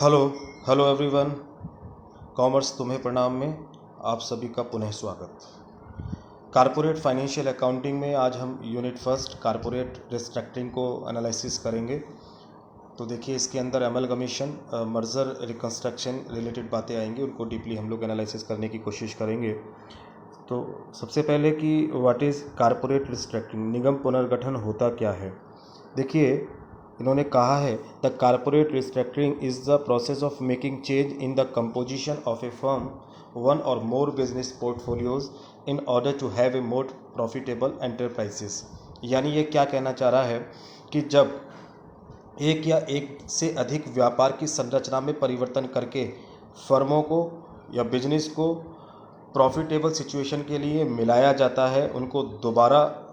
Hello hello everyone. Commerce तुम्हें प्रणाम में आप सभी का पुनः स्वागत। कारपोरेट फाइनेंशियल अकाउंटिंग में आज हम यूनिट फर्स्ट कारपोरेट रिस्ट्रक्चरिंग को एनालिसिस करेंगे। तो देखिए, इसके अंदर अमलगमेशन, मर्जर, रिकंस्ट्रक्शन रिलेटेड बातें आएंगी, उनको डीपली हम लोग एनालिसिस करने की कोशिश करेंगे। तो सबसे पहले कि व्हाट इज़ कारपोरेट रिस्ट्रक्चरिंग, निगम पुनर्गठन होता क्या है। देखिए, इन्होंने कहा है the corporate restructuring is the process of making change in the composition of a firm one or more business portfolios in order to have a more profitable enterprises. यानी ये क्या कहना चाह रहा है कि जब एक या एक से अधिक व्यापार की संरचना में परिवर्तन करके फर्मों को या बिजनेस को प्रॉफिटेबल सिचुएशन के लिए मिलाया जाता है, उनको दोबारा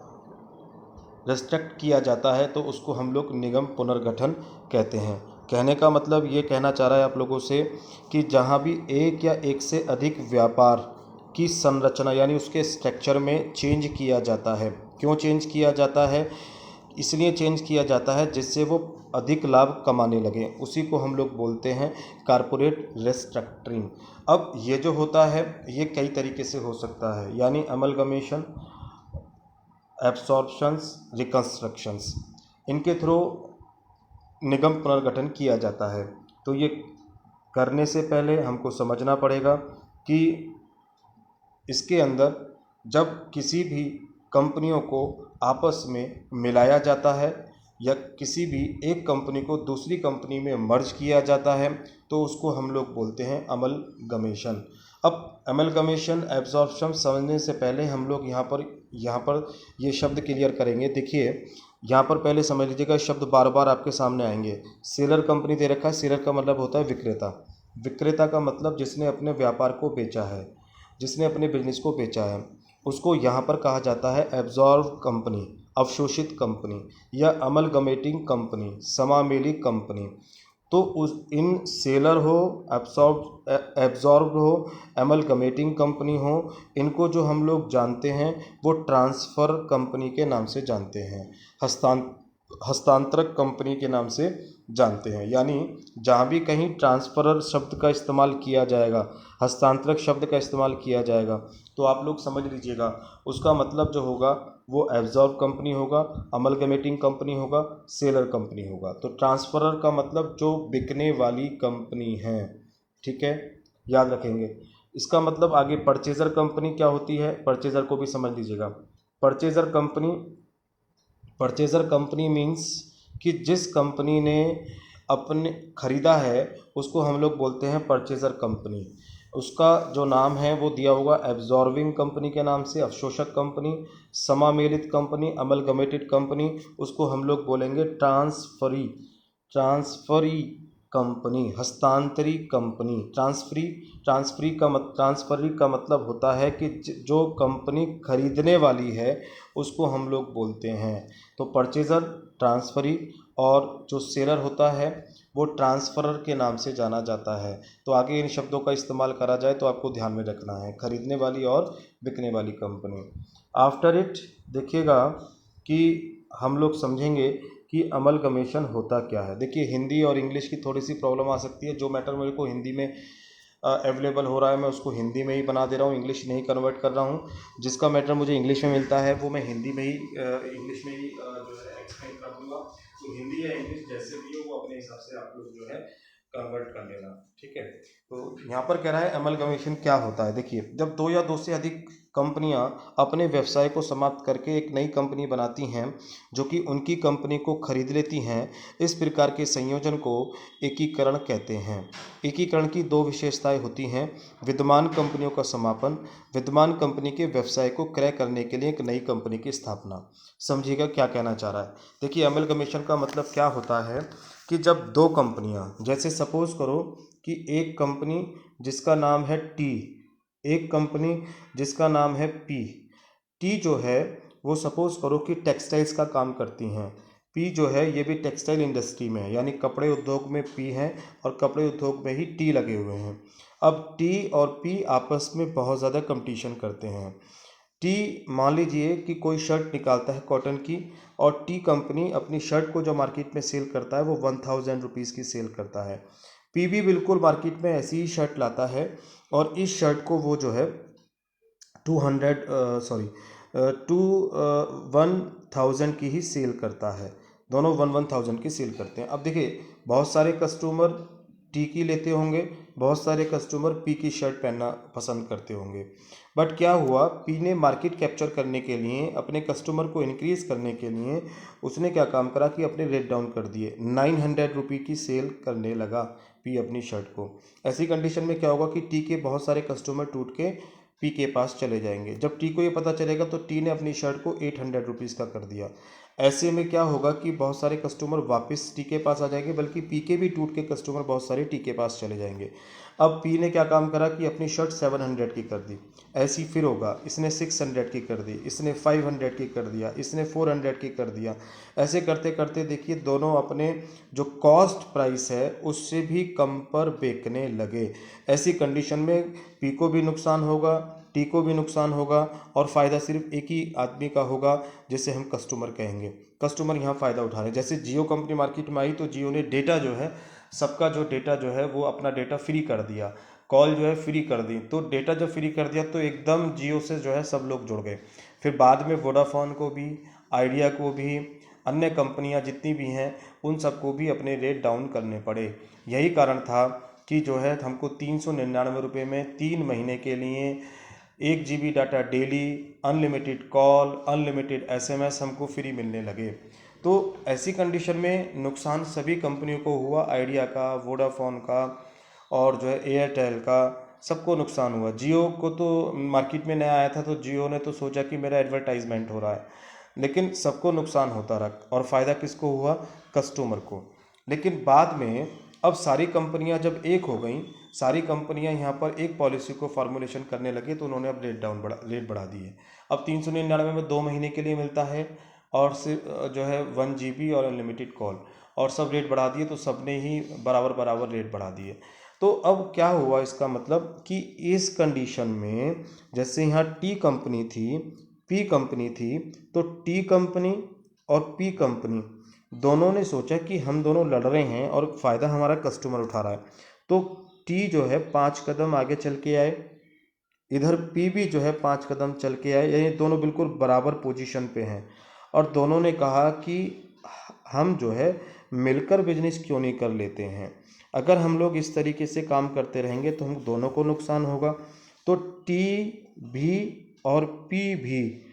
रिस्ट्रक्ट किया जाता है, तो उसको हम लोग निगम पुनर्गठन कहते हैं। कहने का मतलब ये कहना चाह रहा है आप लोगों से कि जहाँ भी एक या एक से अधिक व्यापार की संरचना यानी उसके स्ट्रक्चर में चेंज किया जाता है। क्यों चेंज किया जाता है? इसलिए चेंज किया जाता है जिससे वो अधिक लाभ कमाने लगे, उसी को हम लोग बोलते हैं कारपोरेट रिस्ट्रक्चरिंग। अब ये जो होता है ये कई तरीके से हो सकता है, यानी अमलगमेशन, एब्सॉर्प्शंस, रिकंस्ट्रक्शंस, इनके थ्रू निगम पुनर्गठन किया जाता है। तो ये करने से पहले हमको समझना पड़ेगा कि इसके अंदर जब किसी भी कंपनियों को आपस में मिलाया जाता है या किसी भी एक कंपनी को दूसरी कंपनी में मर्ज किया जाता है, तो उसको हम लोग बोलते हैं अमलगमेशन। अब अमलगमेशन, एब्जॉर्प्शन समझने से पहले हम लोग यहाँ पर ये शब्द क्लियर करेंगे। देखिए, यहाँ पर पहले समझ लीजिएगा, शब्द बार बार आपके सामने आएंगे। सेलर कंपनी दे रखा है। सेलर का मतलब होता है विक्रेता। विक्रेता का मतलब जिसने अपने व्यापार को बेचा है, जिसने अपने बिजनेस को बेचा है, उसको यहाँ पर कहा जाता है एब्जॉर्व कंपनी, अवशोषित कंपनी या अमलगमेटिंग कंपनी, समामेली कंपनी। तो उस इन सेलर हो, एब्जॉर्ब हो, अमलगमेटिंग कंपनी हो, इनको जो हम लोग जानते हैं वो ट्रांसफ़र कंपनी के नाम से जानते हैं, हस्तांतरक कंपनी के नाम से जानते हैं। यानी जहाँ भी कहीं ट्रांसफरर शब्द का इस्तेमाल किया जाएगा, हस्तांतरक शब्द का इस्तेमाल किया जाएगा, तो आप लोग समझ लीजिएगा उसका मतलब जो होगा वो एब्जॉर्ब कंपनी होगा, अमलगमेटिंग कंपनी होगा, सेलर कंपनी होगा। तो ट्रांसफरर का मतलब जो बिकने वाली कंपनी है, ठीक है, याद रखेंगे। इसका मतलब आगे परचेजर कंपनी क्या होती है, परचेजर को भी समझ लीजिएगा। परचेजर कंपनी मीन्स कि जिस कंपनी ने अपने ख़रीदा है उसको हम लोग बोलते हैं परचेजर कंपनी। उसका जो नाम है वो दिया होगा एब्जॉर्विंग कंपनी के नाम से, अवशोषक कंपनी, समामेलित कंपनी, अमलगमेटेड कंपनी, उसको हम लोग बोलेंगे ट्रांसफरी कंपनी, हस्तांतरी कंपनी। ट्रांसफरी का मतलब होता है कि जो कंपनी खरीदने वाली है उसको हम लोग बोलते हैं। तो परचेजर, ट्रांसफरी, और जो सेलर होता है वो ट्रांसफरर के नाम से जाना जाता है। तो आगे इन शब्दों का इस्तेमाल करा जाए तो आपको ध्यान में रखना है, खरीदने वाली और बिकने वाली कंपनी। आफ्टर इट देखिएगा कि हम लोग समझेंगे कि अमलगमेशन होता क्या है। देखिए, हिंदी और इंग्लिश की थोड़ी सी प्रॉब्लम आ सकती है। जो मैटर मेरे को हिंदी में अवेलेबल हो रहा है मैं उसको हिंदी में ही बना दे रहा हूँ, इंग्लिश नहीं कन्वर्ट कर रहा हूँ। जिसका मैटर मुझे इंग्लिश में मिलता है वो मैं हिंदी में ही इंग्लिश में ही जो है एक्सप्लेन कर दूँगा। तो हिंदी या इंग्लिश जैसे भी हो वो अपने हिसाब से आप लोग जो है कन्वर्ट कर लेना, ठीक है। तो यहाँ पर कह रहा है अमलगमेशन क्या होता है। देखिए, जब दो या दो से अधिक कंपनियां अपने व्यवसाय को समाप्त करके एक नई कंपनी बनाती हैं जो कि उनकी कंपनी को खरीद लेती हैं, इस प्रकार के संयोजन को एकीकरण कहते हैं। एकीकरण की दो विशेषताएं होती हैं: विद्यमान कंपनियों का समापन, विद्यमान कंपनी के व्यवसाय को क्रय करने के लिए एक नई कंपनी की स्थापना। समझिएगा क्या कहना चाह रहा है। देखिए, अमलगमेशन का मतलब क्या होता है कि जब दो कंपनियां, जैसे सपोज करो कि एक कंपनी जिसका नाम है टी, एक कंपनी जिसका नाम है पी। टी जो है वो सपोज करो कि टेक्सटाइल्स का काम करती हैं। पी जो है ये भी टेक्सटाइल इंडस्ट्री में है, यानी कपड़े उद्योग में पी है और कपड़े उद्योग में ही टी लगे हुए हैं। अब टी और पी आपस में बहुत ज़्यादा कंपटीशन करते हैं। टी, मान लीजिए कि कोई शर्ट निकालता है कॉटन की, और टी कंपनी अपनी शर्ट को जो मार्केट में सेल करता है वो 1000 रुपीज़ की सेल करता है। पी भी बिल्कुल मार्केट में ऐसी ही शर्ट लाता है और इस शर्ट को वो जो है 1000 की ही सेल करता है। दोनों 1000 की सेल करते हैं। अब देखिए, बहुत सारे कस्टमर टी की लेते होंगे, बहुत सारे कस्टमर पी की शर्ट पहनना पसंद करते होंगे। बट क्या हुआ, पी ने मार्केट कैप्चर करने के लिए, अपने कस्टमर को इंक्रीज करने के लिए उसने क्या काम करा कि अपने रेट डाउन कर दिए। 900 रुपये की सेल करने लगा पी अपनी शर्ट को। ऐसी कंडीशन में क्या होगा कि टी के बहुत सारे कस्टमर टूट के पी के पास चले जाएंगे। जब टी को ये पता चलेगा तो टी ने अपनी शर्ट को 800 रुपीज़ का कर दिया। ऐसे में क्या होगा कि बहुत सारे कस्टमर वापस टी के पास आ जाएंगे, बल्कि पी के भी टूट के कस्टमर बहुत सारे टी के पास चले जाएंगे। अब पी ने क्या काम करा कि अपनी शर्ट 700 की कर दी। ऐसी फिर होगा, इसने 600 की कर दी, इसने 500 की कर दिया, इसने 400 की कर दिया। ऐसे करते करते देखिए दोनों अपने जो कॉस्ट प्राइस है उससे भी कम पर बेचने लगे। ऐसी कंडीशन में पी को भी नुकसान होगा, टी को भी नुकसान होगा और फ़ायदा सिर्फ एक ही आदमी का होगा, जिसे हम कस्टमर कहेंगे। कस्टमर यहाँ फ़ायदा उठा रहे हैं। जैसे जियो कंपनी मार्केट में आई तो जियो ने डेटा जो है, सबका जो डेटा जो है वो अपना डेटा फ्री कर दिया, कॉल जो है फ्री कर दी। तो डेटा जब फ्री कर दिया तो एकदम जियो से जो है सब लोग जुड़ गए। फिर बाद में वोडाफोन को भी, आइडिया को भी, अन्य कंपनियां जितनी भी हैं उन सबको भी अपने रेट डाउन करने पड़े। यही कारण था कि जो है हमको 399 रुपये में 3 महीने के लिए 1 GB data daily, unlimited call, unlimited SMS हमको फ्री मिलने लगे। तो ऐसी कंडीशन में नुकसान सभी कंपनियों को हुआ, आइडिया का, वोडाफोन का और जो है एयरटेल का, सबको नुकसान हुआ। जियो को तो मार्केट में नया आया था तो जियो ने तो सोचा कि मेरा एडवर्टाइजमेंट हो रहा है, लेकिन सबको नुकसान होता रहा। और फ़ायदा किसको हुआ? कस्टमर को। लेकिन बाद में अब सारी कंपनियां जब एक हो गई, सारी कंपनियां यहाँ पर एक पॉलिसी को फार्मूलेशन करने लगी तो उन्होंने अब रेट बढ़ा दिए। अब 399 में 2 महीने के लिए मिलता है और सिर्फ जो है 1 GB और अनलिमिटेड कॉल, और सब रेट बढ़ा दिए। तो सब ने ही बराबर बराबर रेट बढ़ा दिए। तो अब क्या हुआ, इसका मतलब कि इस कंडीशन में जैसे यहाँ टी कंपनी थी, पी कंपनी थी, तो टी कंपनी और पी कंपनी दोनों ने सोचा कि हम दोनों लड़ रहे हैं और फ़ायदा हमारा कस्टमर उठा रहा है। तो टी जो है 5 कदम आगे चल के आए, इधर पी भी जो है 5 कदम चल के आए, यानी दोनों बिल्कुल बराबर पोजीशन पे हैं। और दोनों ने कहा कि हम जो है मिलकर बिजनेस क्यों नहीं कर लेते हैं। अगर हम लोग इस तरीके से काम करते रहेंगे तो हम दोनों को नुकसान होगा। तो टी भी और पी भी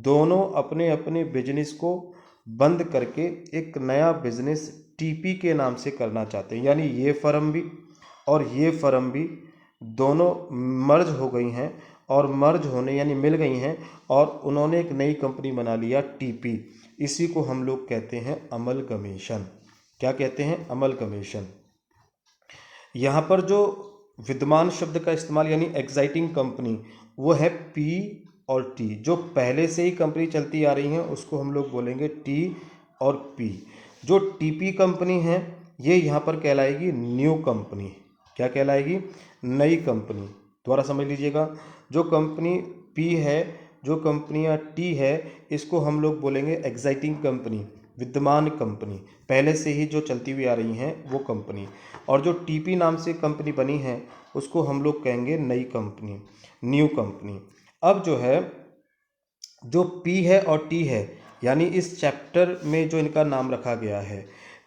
दोनों अपने अपने बिजनेस को बंद करके एक नया बिजनेस टीपी के नाम से करना चाहते हैं। यानी ये फर्म भी और ये फर्म भी दोनों मर्ज हो गई हैं, और मर्ज होने यानी मिल गई हैं और उन्होंने एक नई कंपनी बना लिया टीपी। इसी को हम लोग कहते हैं अमलगमेशन। क्या कहते हैं? अमलगमेशन। यहाँ पर जो विद्यमान शब्द का इस्तेमाल यानी एग्जाइटिंग कंपनी, वो है पी और टी। जो पहले से ही कंपनी चलती आ रही हैं उसको हम लोग बोलेंगे टी और पी। जो टीपी कंपनी है ये यहाँ पर कहलाएगी न्यू कंपनी। क्या कहलाएगी? नई कंपनी। दोबारा समझ लीजिएगा, जो कंपनी पी है, जो कंपनियाँ टी है, इसको हम लोग बोलेंगे एग्जाइटिंग कंपनी, विद्यमान कंपनी, पहले से ही जो चलती हुई आ रही हैं वो कंपनी। और जो टीपी नाम से कंपनी बनी है उसको हम लोग कहेंगे नई कंपनी, न्यू कंपनी। अब जो है, जो पी है और टी है, यानी इस चैप्टर में जो इनका नाम रखा गया है,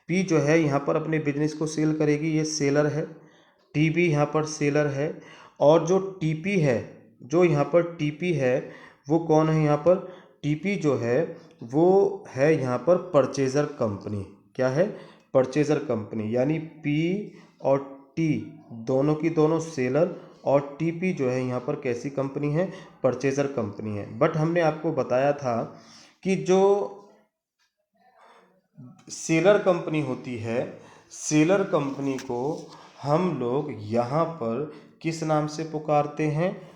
पी जो है यहाँ पर अपने बिजनेस को सेल करेगी, ये सेलर है। टी भी यहाँ पर सेलर है। और जो टीपी है, जो यहाँ पर टीपी है वो कौन है? यहाँ पर टीपी जो है वो है यहाँ पर परचेज़र कंपनी। क्या है? Purchaser company. यानी पी और टी दोनों की दोनों सेलर, और टीपी जो है यहाँ पर कैसी कंपनी है? परचेज़र कंपनी है। बट हमने आपको बताया था कि जो सेलर कंपनी होती है, सेलर कंपनी को हम लोग यहाँ पर किस नाम से पुकारते हैं?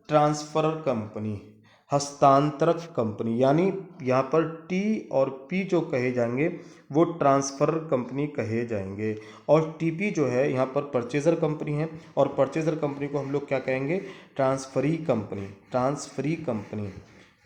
ट्रांसफरर कंपनी, हस्तांतरक कंपनी। यानी यहाँ पर टी और पी जो कहे जाएंगे वो ट्रांसफरर कंपनी कहे जाएंगे, और टीपी जो है यहाँ पर परचेज़र कंपनी है, और परचेज़र कंपनी को हम लोग क्या कहेंगे? Transferee company, transferee company.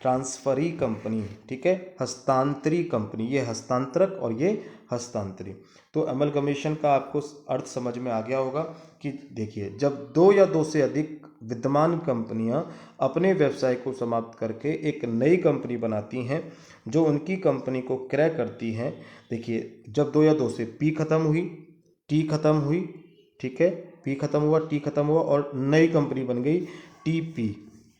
Transferee company, ठीक है, हस्तांतरी कंपनी, ये हस्तांतरक और ये हस्तांतरी। तो अमलगमेशन का आपको अर्थ समझ में आ गया होगा कि देखिए, जब दो या दो से अधिक विद्यमान कंपनियां अपने व्यवसाय को समाप्त करके एक नई कंपनी बनाती हैं जो उनकी कंपनी को क्रय करती हैं। देखिए, जब दो या दो से पी खत्म हुई, टी खत्म हुई, ठीक है, पी खत्म हुआ, टी खत्म हुआ और नई कंपनी बन गई टी पी,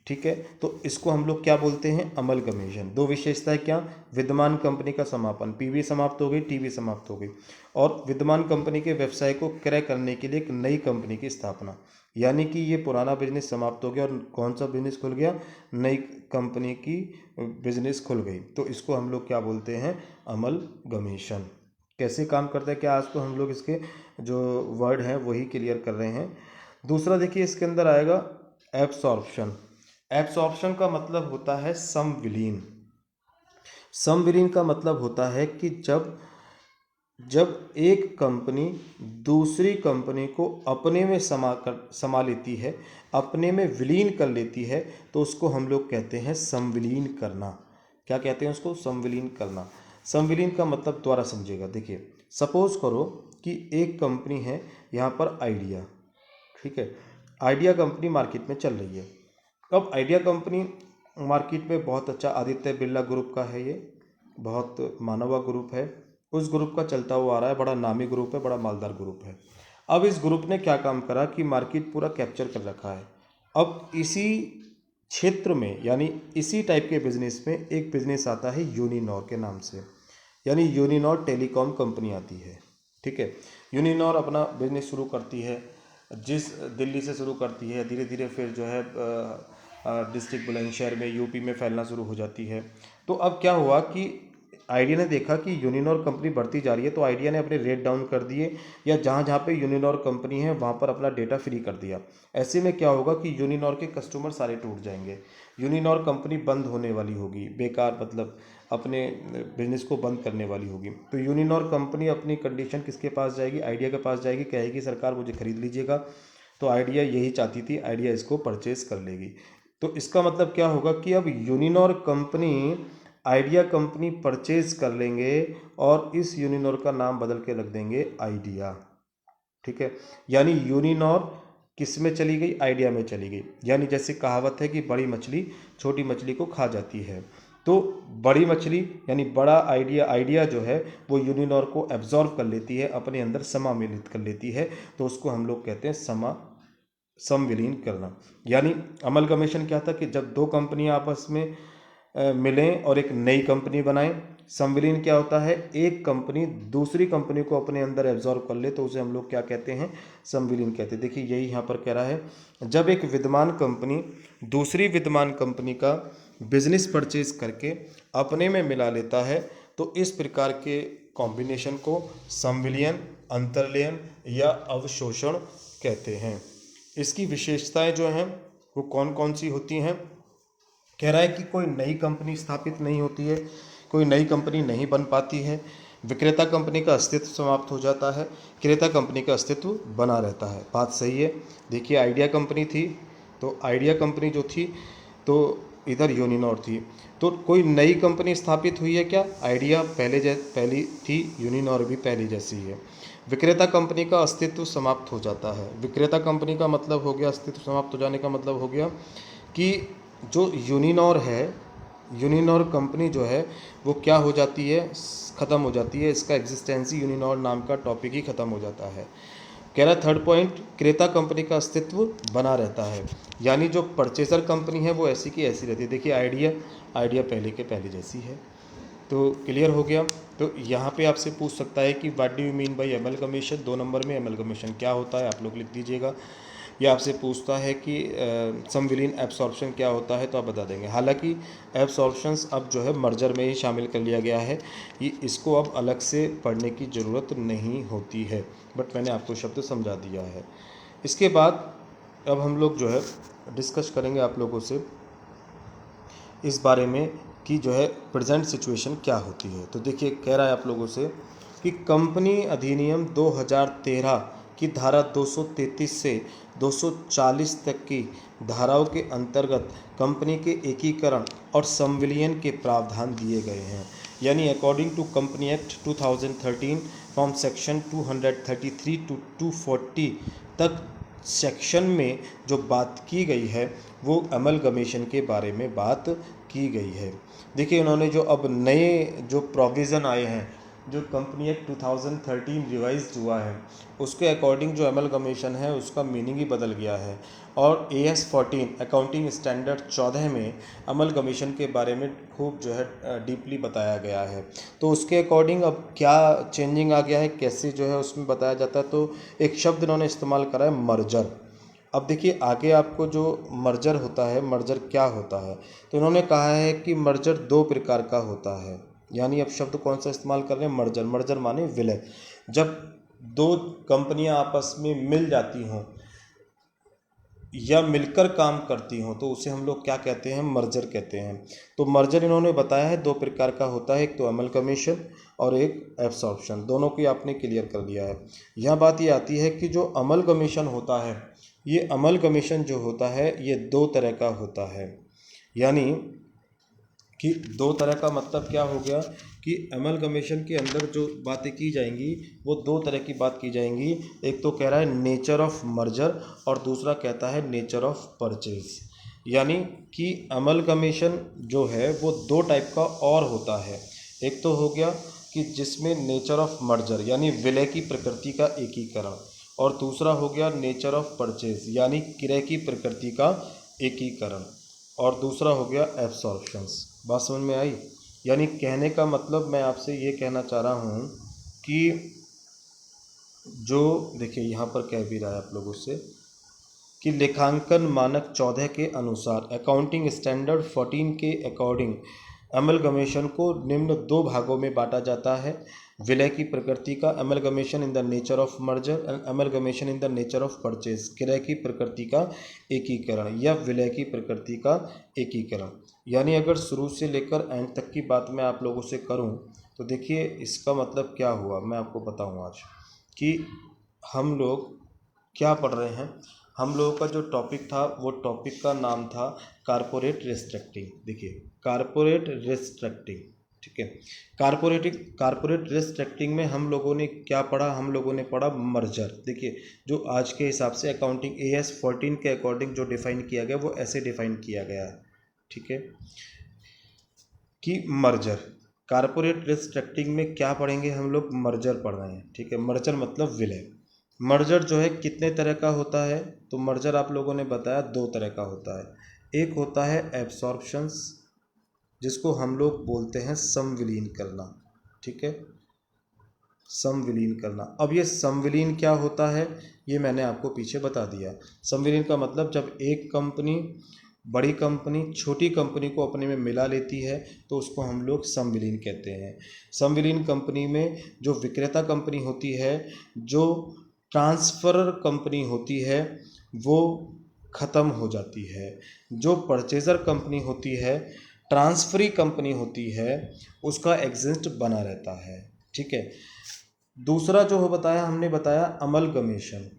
ठीक है, तो इसको हम लोग क्या बोलते हैं, अमलगमेशन। दो विशेषताएं क्या, विद्यमान कंपनी का समापन, पी भी समाप्त हो गई, टी भी समाप्त हो गई, और विद्यमान कंपनी के व्यवसाय को क्रय करने के लिए एक नई कंपनी की स्थापना। यानी कि ये पुराना बिजनेस समाप्त हो गया और कौन सा बिजनेस खुल गया, नई कंपनी की बिजनेस खुल गई। तो इसको हम लोग क्या बोलते हैं, अमलगमेशन। कैसे काम करता है क्या, आज तो हम लोग इसके जो वर्ड हैं वही क्लियर कर रहे हैं। दूसरा देखिए, इसके अंदर आएगा एब्सॉर्प्शन। एब्सॉर्प्शन का मतलब होता है समविलीन। समविलीन का मतलब होता है कि जब एक कंपनी दूसरी कंपनी को अपने में समा लेती है, अपने में विलीन कर लेती है, तो उसको हम लोग कहते हैं संविलीन करना। क्या कहते हैं उसको, संविलीन करना। संविलीन का मतलब द्वारा समझिएगा। देखिए, सपोज करो कि एक कंपनी है यहाँ पर आइडिया, ठीक है, आइडिया कंपनी मार्केट में चल रही है। अब आइडिया कंपनी मार्केट में बहुत अच्छा, आदित्य बिरला ग्रुप का है, ये बहुत माना हुआ ग्रुप है, उस ग्रुप का चलता हुआ आ रहा है, बड़ा नामी ग्रुप है, बड़ा मालदार ग्रुप है। अब इस ग्रुप ने क्या काम करा कि मार्केट पूरा कैप्चर कर रखा है। अब इसी क्षेत्र में, यानी इसी टाइप के बिजनेस में एक बिजनेस आता है यूनिनॉर के नाम से, यानी यूनिनॉर टेलीकॉम कंपनी आती है, ठीक है। यूनिनॉर अपना बिजनेस शुरू करती है, जिस दिल्ली से शुरू करती है, धीरे धीरे फिर जो है डिस्ट्रिक्ट बुलंदशहर में, यूपी में फैलना शुरू हो जाती है। तो अब क्या हुआ कि आइडिया ने देखा कि यूनिनॉर कंपनी बढ़ती जा रही है, तो आइडिया ने अपने रेट डाउन कर दिए, या जहाँ जहाँ पे यूनिनॉर कंपनी है वहाँ पर अपना डेटा फ्री कर दिया। ऐसे में क्या होगा कि यूनिनॉर के कस्टमर सारे टूट जाएंगे, यूनिनॉर कंपनी बंद होने वाली होगी, बेकार, मतलब अपने बिजनेस को बंद करने वाली होगी। तो यूनिनॉर कंपनी अपनी कंडीशन किसके पास जाएगी, आइडिया के पास जाएगी, कहेगी सरकार मुझे खरीद लीजिएगा। तो आइडिया यही चाहती थी, आइडिया इसको परचेज कर लेगी। तो इसका मतलब क्या होगा कि अब Uninor company idea company purchase कर लेंगे और इस यूनिनॉर का नाम बदल के रख देंगे आइडिया, ठीक है। यानी यूनिनॉर किस में चली गई, आइडिया में चली गई। यानी जैसे कहावत है कि बड़ी मछली छोटी मछली को खा जाती है, तो बड़ी मछली यानी बड़ा आइडिया जो है वो यूनिनॉर को एब्जॉर्ब कर लेती है, अपने अंदर समामिलित कर लेती है। तो उसको हम लोग कहते हैं समविलीन करना। यानी अमलगमेशन क्या था कि जब दो कंपनियां आपस में मिलें और एक नई कंपनी बनाएं। संविलीन क्या होता है, एक कंपनी दूसरी कंपनी को अपने अंदर एब्जॉर्ब कर ले, तो उसे हम लोग क्या कहते हैं, संविलीन कहते हैं। देखिए, यही यहाँ पर कह रहा है, जब एक विद्यमान कंपनी दूसरी विद्यमान कंपनी का बिजनेस परचेज करके अपने में मिला लेता है, तो इस प्रकार के कॉम्बिनेशन को संविलियन, अंतर्लयन या अवशोषण कहते हैं। इसकी विशेषताएं जो हैं वो कौन कौन सी होती हैं, कह रहा है कि कोई नई कंपनी स्थापित नहीं होती है, कोई नई कंपनी नहीं बन पाती है, विक्रेता कंपनी का अस्तित्व समाप्त हो जाता है, क्रेता कंपनी का अस्तित्व बना रहता है। बात सही है। देखिए, आइडिया कंपनी थी, तो आइडिया कंपनी जो थी तो इधर यूनिनॉर थी, तो कोई नई कंपनी स्थापित हुई है क्या, आइडिया पहली थी, यूनिनॉर भी पहली जैसी है। विक्रेता कंपनी का अस्तित्व समाप्त हो जाता है। विक्रेता कंपनी का मतलब हो गया, अस्तित्व समाप्त हो जाने का मतलब हो गया कि जो यूनिनॉर है, यूनिनॉर कंपनी जो है वो क्या हो जाती है, ख़त्म हो जाती है, इसका एग्जिस्टेंसी यूनिनॉर नाम का टॉपिक ही ख़त्म हो जाता है। कह रहा है थर्ड पॉइंट, क्रेता कंपनी का अस्तित्व बना रहता है, यानी जो परचेसर कंपनी है वो ऐसी की ऐसी रहती है। देखिए, आइडिया पहले के पहले जैसी है। तो क्लियर हो गया। तो यहाँ पे आपसे पूछ सकता है कि what do you mean by amalgamation, 2 number में एमलगमेशन क्या होता है, आप लोग लिख दीजिएगा। या आपसे पूछता है कि समविलीन एब्सॉर्प्शन क्या होता है, तो आप बता देंगे। हालांकि एब्सॉर्प्शंस अब जो है मर्जर में ही शामिल कर लिया गया है, ये इसको अब अलग से पढ़ने की ज़रूरत नहीं होती है, बट मैंने आपको शब्द समझा दिया है। इसके बाद अब हम लोग जो है डिस्कस करेंगे आप लोगों से इस बारे में कि जो है प्रेजेंट सिचुएशन क्या होती है। तो देखिए, कह रहा है आप लोगों से कि कंपनी अधिनियम 2013 कि धारा 233 से 240 तक की धाराओं के अंतर्गत कंपनी के एकीकरण और संविलियन के प्रावधान दिए गए हैं। यानी according to company act 2013 from section 233 to 240 तक सेक्शन में जो बात की गई है वो अमलगमेशन के बारे में बात की गई है। देखिए उन्होंने जो अब नए जो प्रोविज़न आए हैं, जो कंपनी एक्ट 2013 रिवाइज हुआ है, उसके अकॉर्डिंग जो अमलगमेशन है उसका मीनिंग ही बदल गया है। और AS 14 अकाउंटिंग स्टैंडर्ड 14 में अमलगमेशन के बारे में खूब जो है डीपली बताया गया है। तो उसके अकॉर्डिंग अब क्या चेंजिंग आ गया है, कैसे जो है उसमें बताया जाता है, तो एक शब्द इन्होंने इस्तेमाल करा है मर्जर। अब देखिए आगे आपको जो मर्जर होता है, मर्जर क्या होता है, तो इन्होंने कहा है कि मर्जर 2 प्रकार का होता है। यानी अब शब्द कौन सा इस्तेमाल कर रहे हैं, मर्जर। मर्जर माने विलय। जब 2 कंपनियां आपस में मिल जाती हों या मिलकर काम करती हों तो उसे हम लोग क्या कहते हैं, मर्जर कहते हैं। तो मर्जर इन्होंने बताया है 2 प्रकार का होता है, एक तो अमलगमेशन और एक एब्सॉर्प्शन। दोनों की आपने क्लियर कर दिया है। यह बात ये आती है कि जो अमलगमेशन होता है, ये अमलगमेशन जो होता है ये 2 तरह का होता है। यानी कि 2 तरह का मतलब क्या हो गया कि अमलगमेशन के अंदर जो बातें की जाएंगी वो 2 तरह की बात की जाएंगी। एक तो कह रहा है नेचर ऑफ मर्जर और दूसरा कहता है नेचर ऑफ परचेज। यानी कि अमलगमेशन जो है वो 2 टाइप का और होता है। एक तो हो गया कि जिसमें नेचर ऑफ मर्जर यानी विलय की प्रकृति का एकीकरण, और दूसरा हो गया नेचर ऑफ परचेज यानी क्रय की प्रकृति का एकीकरण, और दूसरा हो गया एब्सॉर्प्शंस। बात समझ में आई? यानी कहने का मतलब मैं आपसे ये कहना चाह रहा हूँ कि जो देखिए यहाँ पर कह भी रहा है आप लोगों से कि लेखांकन मानक 14 के अनुसार अकाउंटिंग स्टैंडर्ड 14 के अकॉर्डिंग अमलगमेशन को निम्न 2 भागों में बांटा जाता है। विलय की प्रकृति का amalgamation in the nature of merger and amalgamation in the nature of purchase. क्रय की प्रकृति का एकीकरण या विलय की प्रकृति का एकीकरण। यानी अगर शुरू से लेकर एंड तक की बात मैं आप लोगों से करूं तो देखिए इसका मतलब क्या हुआ मैं आपको बताऊं आज कि हम लोग क्या पढ़ रहे हैं। हम लोगों का जो टॉपिक था वो टॉपिक का नाम था कारपोरेट रिस्ट्रक्टिंग। देखिए कारपोरेट रिस्ट्रक्टिंग, ठीक है। कारपोरेट रिस्ट्रक्टिंग में हम लोगों ने क्या पढ़ा, हम लोगों ने पढ़ा मर्जर। देखिए जो आज के हिसाब से अकाउंटिंग AS 14 के अकॉर्डिंग जो डिफाइन किया गया वो ऐसे डिफाइन किया गया है, ठीक है, कि मर्जर। कारपोरेट रिस्ट्रक्टिंग में क्या पढ़ेंगे हम लोग, मर्जर पढ़ रहे हैं, ठीक है। मर्जर मतलब विलय। मर्जर जो है कितने तरह का होता है, तो मर्जर आप लोगों ने बताया 2 तरह का होता है। एक होता है एब्सॉर्प्शंस जिसको हम लोग बोलते हैं संविलीन करना, ठीक है, संविलीन करना। अब ये संविलीन क्या होता है ये मैंने आपको पीछे बता दिया। संविलीन का मतलब जब एक कंपनी बड़ी कंपनी छोटी कंपनी को अपने में मिला लेती है तो उसको हम लोग संविलीन कहते हैं। संविलीन कंपनी में जो विक्रेता कंपनी होती है, जो ट्रांसफरर कंपनी होती है वो ख़त्म हो जाती है। जो परचेज़र कंपनी होती है, ट्रांसफरी कंपनी होती है, उसका एग्जिस्ट बना रहता है, ठीक है। दूसरा जो बताया हमने बताया अमलगमेशन।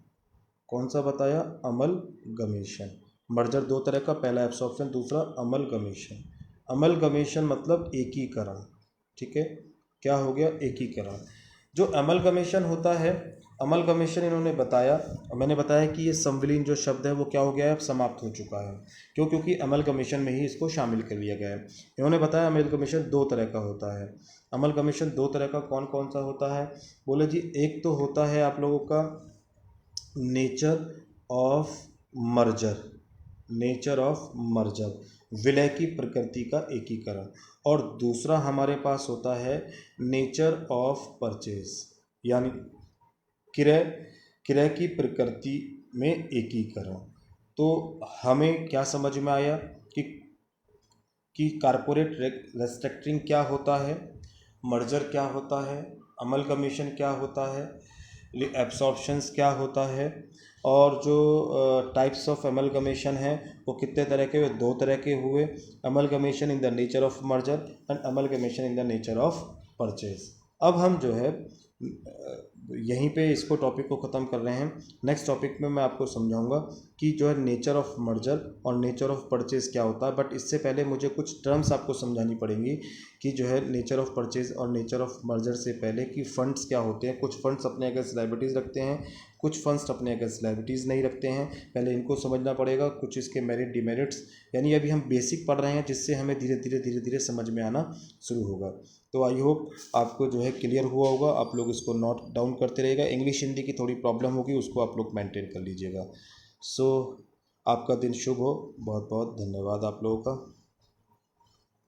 कौन सा बताया, अमलगमेशन। मर्जर 2 तरह का, पहला एब्सॉर्प्शन, दूसरा अमलगमेशन। अमलगमेशन मतलब एकीकरण, ठीक है। क्या हो गया, एकीकरण। जो अमलगमेशन होता है, अमलगमेशन इन्होंने बताया, मैंने बताया कि ये संविलीन जो शब्द है वो क्या हो गया है, अब समाप्त हो चुका है। क्यों, क्योंकि अमलगमेशन में ही इसको शामिल कर लिया गया है। इन्होंने बताया अमलगमेशन 2 तरह का होता है। अमलगमेशन 2 तरह का कौन कौन सा होता है, बोले जी एक तो होता है आप लोगों का nature of merger, nature of merger, विलय की प्रकृति का एकीकरण, और दूसरा हमारे पास होता है नेचर ऑफ परचेज यानी क्रय की प्रकृति में एकीकरण। तो हमें क्या समझ में आया कि कारपोरेट रिस्ट्रक्चरिंग क्या होता है, मर्जर क्या होता है, अमलगमेशन क्या होता है, एब्सॉर्प्शंस क्या होता है, और जो टाइप्स ऑफ अमलगमेशन है वो कितने तरह के हुए, 2 तरह के हुए। Amalgamation in the nature of merger and amalgamation in the nature of purchase. अब हम जो है तो यहीं पे इसको टॉपिक को ख़त्म कर रहे हैं। नेक्स्ट टॉपिक में मैं आपको समझाऊंगा कि जो है नेचर ऑफ मर्जर और नेचर ऑफ परचेज़ क्या होता है। बट इससे पहले मुझे कुछ टर्म्स आपको समझानी पड़ेंगी कि जो है नेचर ऑफ परचेज़ और नेचर ऑफ मर्जर से पहले कि फ़ंड्स क्या होते हैं। कुछ फ़ंड्स अपने अगेंस्ट लायबिलिटीज़ रखते हैं, कुछ फंड्स अपने अगेंस्ट लायबिलिटीज़ नहीं रखते हैं। पहले इनको समझना पड़ेगा, कुछ इसके मेरिट डिमेरिट्स, यानी अभी हम बेसिक पढ़ रहे हैं जिससे हमें धीरे धीरे समझ में आना शुरू होगा। तो आई होप आपको जो है क्लियर हुआ होगा। आप लोग इसको नोट डाउन करते रहिएगा। इंग्लिश हिंदी की थोड़ी प्रॉब्लम होगी, उसको आप लोग मेंटेन कर लीजिएगा। सो आपका दिन शुभ हो। बहुत बहुत धन्यवाद आप लोगों का।